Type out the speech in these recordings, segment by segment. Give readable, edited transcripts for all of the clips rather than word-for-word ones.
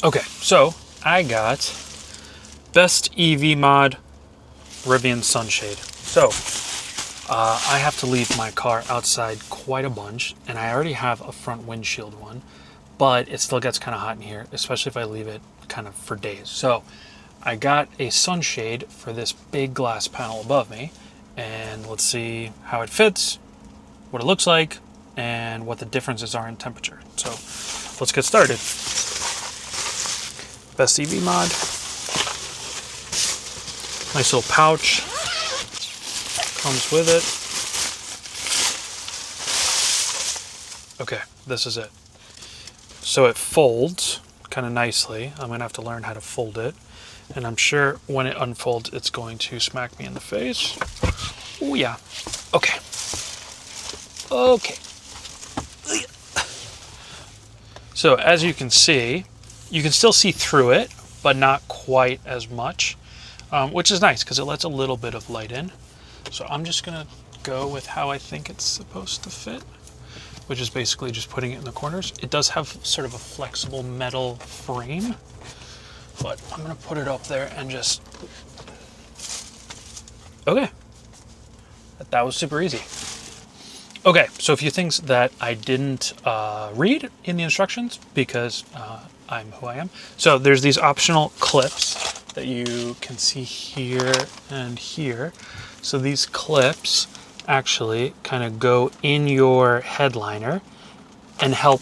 Okay, so I got BestEVMod Rivian Sunshade. So I have to leave my car outside quite a bunch, and I already have a front windshield one, but it still gets kind of hot in here, especially if I leave it kind of for days. So I got a sunshade for this big glass panel above me, and let's see how it fits, what it looks like, and what the differences are in temperature. So let's get started. BestEVMod. Nice little pouch. Comes with it. Okay, this is it. So it folds kind of nicely. I'm going to have to learn how to fold it. And I'm sure when it unfolds, it's going to smack me in the face. Oh yeah. Okay. Okay. So as you can see, you can still see through it, but not quite as much, which is nice because it lets a little bit of light in. So I'm just gonna go with how I think it's supposed to fit, which is basically just putting it in the corners. It does have sort of a flexible metal frame, but I'm gonna put it up there and just, okay. That was super easy. Okay, so a few things that I didn't read in the instructions because I'm who I am. So there's these optional clips that you can see here and here. So these clips actually kind of go in your headliner and help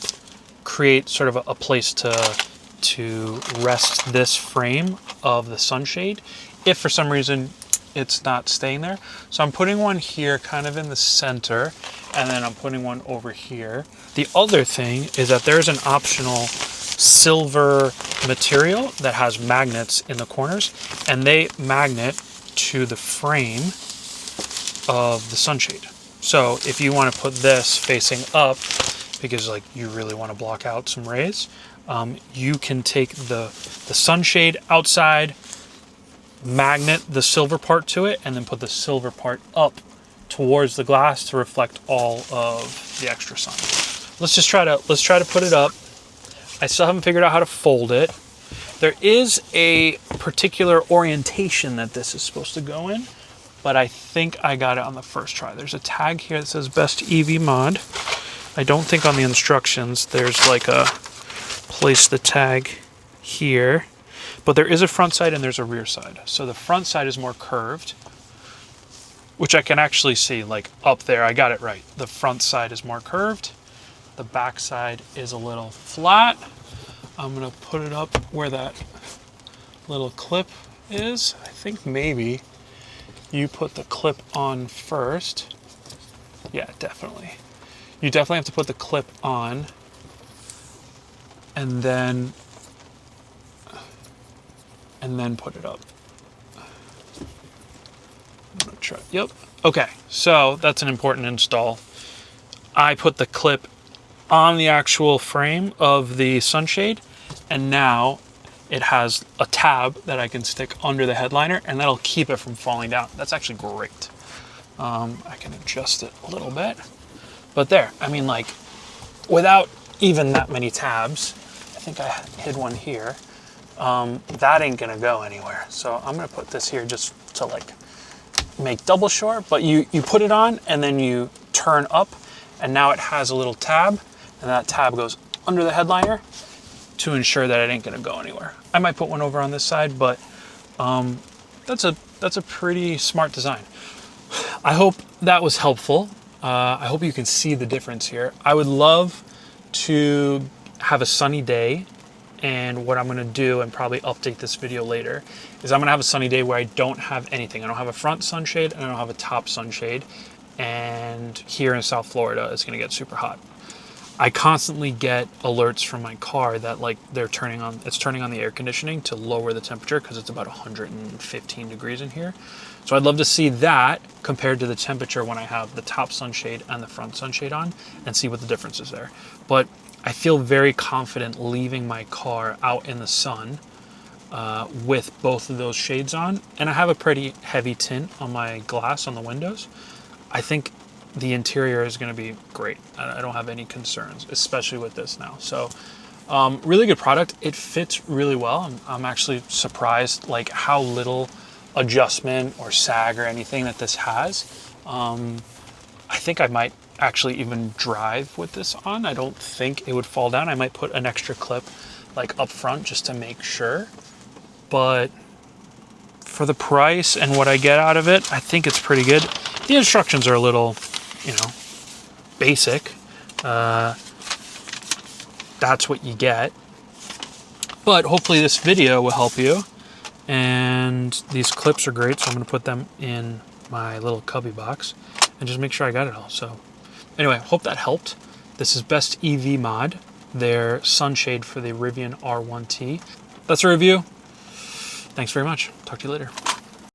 create sort of a place to rest this frame of the sunshade if for some reason it's not staying there. So I'm putting one here kind of in the center, and then I'm putting one over here. The other thing is that there's an optional silver material that has magnets in the corners, and they magnet to the frame of the sunshade. So if you want to put this facing up, because like you really want to block out some rays, you can take the sunshade outside, magnet the silver part to it, and then put the silver part up towards the glass to reflect all of the extra sun. Let's try to put it up. I still haven't figured out how to fold it. There is a particular orientation that this is supposed to go in, but I think I got it on the first try. There's a tag here that says BestEVMod. I don't think on the instructions there's like a place the tag here, but there is a front side and there's a rear side. So the front side is more curved, which I can actually see like up there. I got it right. The front side is more curved. The back side is a little flat. I'm gonna put it up where that little clip is. I think maybe you put the clip on first. Yeah, definitely. You definitely have to put the clip on and then put it up. I'm gonna try. Yep. Okay, so that's an important install. I put the clip on the actual frame of the sunshade, and now it has a tab that I can stick under the headliner, and that'll keep it from falling down. That's actually great. I can adjust it a little bit, but there, I mean, like, without even that many tabs, I think I hid one here, that ain't gonna go anywhere. So I'm gonna put this here just to like make double sure, but you put it on and then you turn up, and now it has a little tab, and that tab goes under the headliner to ensure that it ain't gonna go anywhere. I might put one over on this side, but that's a pretty smart design. I hope that was helpful. I hope you can see the difference here. I would love to have a sunny day, and what I'm gonna do, and probably update this video later, is I'm gonna have a sunny day where I don't have anything. I don't have a front sunshade and I don't have a top sunshade, and here in South Florida it's gonna get super hot. I constantly get alerts from my car that like it's turning on the air conditioning to lower the temperature because it's about 115 degrees in here. So I'd love to see that compared to the temperature when I have the top sunshade and the front sunshade on, and see what the difference is there. But I feel very confident leaving my car out in the sun with both of those shades on, and I have a pretty heavy tint on my glass on the windows. I think the interior is going to be great. I don't have any concerns, especially with this now. So Really good product. It fits really well. I'm actually surprised like how little adjustment or sag or anything that this has. I think I might actually even drive with this on. I don't think it would fall down. I might put an extra clip like up front just to make sure. But for the price and what I get out of it, I think it's pretty good. The instructions are a little, you know, basic. That's what you get. But hopefully this video will help you. And these clips are great, so I'm going to put them in my little cubby box and just make sure I got it all. So anyway, hope that helped. This is BestEVMod, their sunshade for the Rivian R1t. That's a review. Thanks very much. Talk to you later.